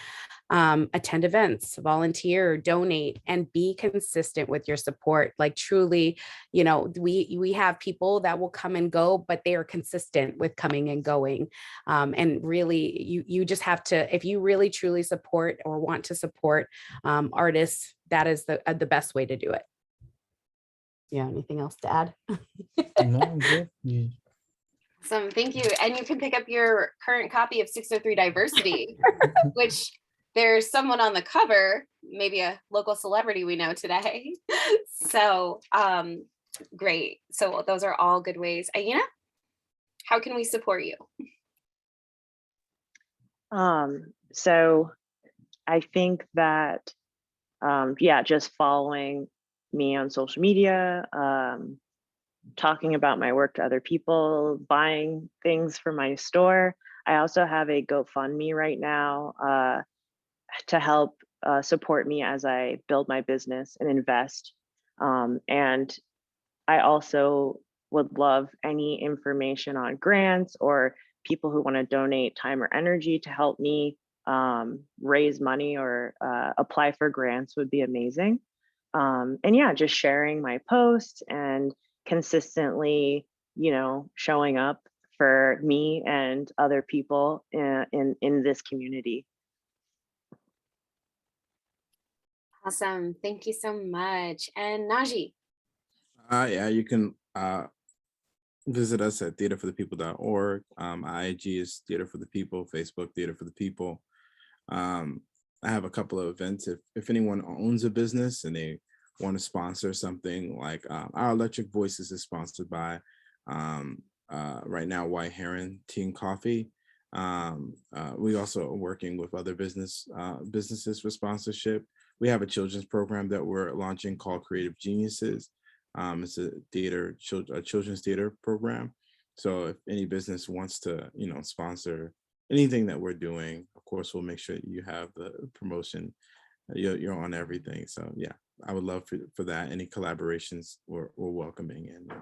Attend events, volunteer, donate, and be consistent with your support. Like, truly, we have people that will come and go, but they are consistent with coming and going. And really, you just have to, if you really truly support or want to support artists, that is the best way to do it. Yeah. Anything else to add? No, I'm good. Awesome, thank you. And you can pick up your current copy of 603 Diversity, which there's someone on the cover, maybe a local celebrity we know today. So great. So those are all good ways. Aina, how can we support you? So I think that, just following me on social media, talking about my work to other people, buying things for my store. I also have a GoFundMe right now to help support me as I build my business and invest. And I also would love any information on grants or people who want to donate time or energy to help me raise money or apply for grants would be amazing. And yeah, just sharing my posts and consistently, showing up for me and other people in this community. Awesome. Thank you so much. And Naji. Yeah, you can visit us at theaterforthepeople.org. IG is Theater for the People, Facebook Theater for the People. I have a couple of events. If anyone owns a business and they want to sponsor something, like our Electric Voices is sponsored by right now White Heron Tea and Coffee. We also are working with other businesses for sponsorship. we have a children's program that we're launching called Creative Geniuses. It's a children's theater program. So if any business wants to, sponsor anything that we're doing, of course, we'll make sure you have the promotion. You're on everything. So yeah, I would love for that. Any collaborations we're welcoming. And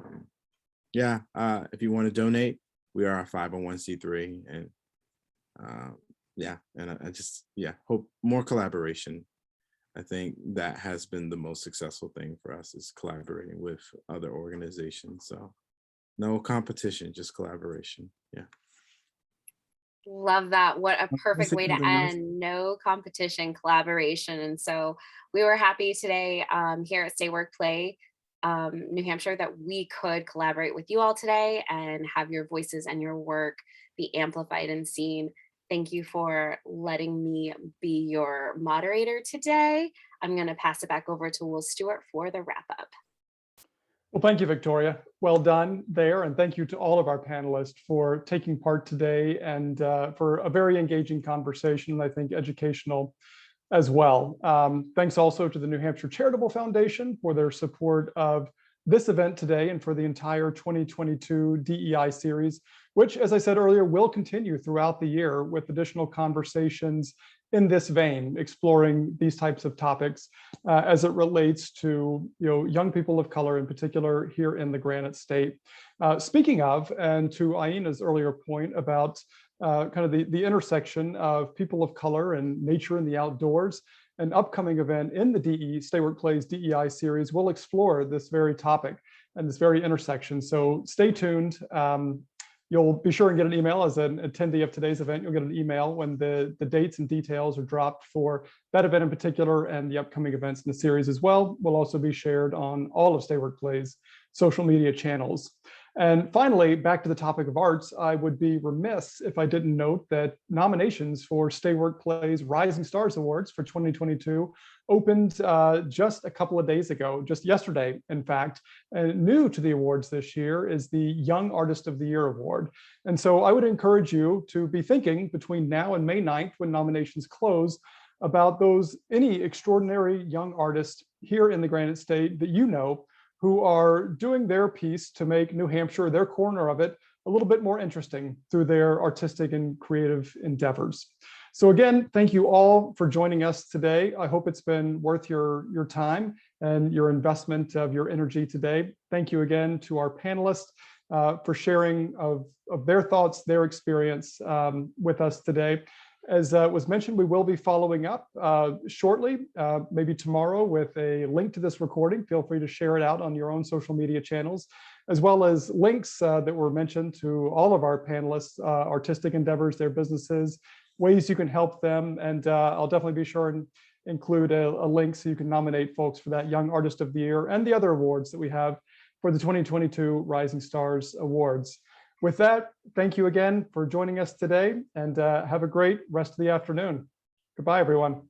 if you want to donate, we are a 501c3. And I just hope more collaboration. I think that has been the most successful thing for us, is collaborating with other organizations. So no competition, just collaboration. Yeah. Love that. What a perfect way to end. No competition, collaboration. And so we were happy today here at Stay Work Play New Hampshire that we could collaborate with you all today and have your voices and your work be amplified and seen. Thank you for letting me be your moderator today. I'm going to pass it back over to Will Stewart for the wrap up. Well, thank you, Victoria. Well done there. And thank you to all of our panelists for taking part today and for a very engaging conversation, and I think educational as well. Thanks also to the New Hampshire Charitable Foundation for their support of this event today and for the entire 2022 DEI series, which, as I said earlier, will continue throughout the year with additional conversations in this vein, exploring these types of topics as it relates to young people of color in particular here in the Granite State. Speaking of, and to Aina's earlier point about kind of the intersection of people of color and nature in the outdoors, an upcoming event in the Stay Work Plays DEI series will explore this very topic and this very intersection. So stay tuned. You'll be sure and get an email as an attendee of today's event. You'll get an email when the dates and details are dropped for that event in particular and the upcoming events in the series as well. Will also be shared on all of Stay Work Play's social media channels. And finally, back to the topic of arts, I would be remiss if I didn't note that nominations for Stay Work Play's Rising Stars Awards for 2022 opened just a couple of days ago, just yesterday, in fact. And new to the awards this year is the Young Artist of the Year Award. And so I would encourage you to be thinking between now and May 9th, when nominations close, about any extraordinary young artists here in the Granite State that you know who are doing their piece to make New Hampshire, their corner of it, a little bit more interesting through their artistic and creative endeavors. So again, thank you all for joining us today. I hope it's been worth your time and your investment of your energy today. Thank you again to our panelists for sharing of their thoughts, their experience with us today. As was mentioned, we will be following up shortly, maybe tomorrow, with a link to this recording. Feel free to share it out on your own social media channels, as well as links that were mentioned to all of our panelists, artistic endeavors, their businesses, ways you can help them. And I'll definitely be sure and include a link so you can nominate folks for that Young Artist of the Year and the other awards that we have for the 2022 Rising Stars Awards. With that, thank you again for joining us today, and have a great rest of the afternoon. Goodbye, everyone.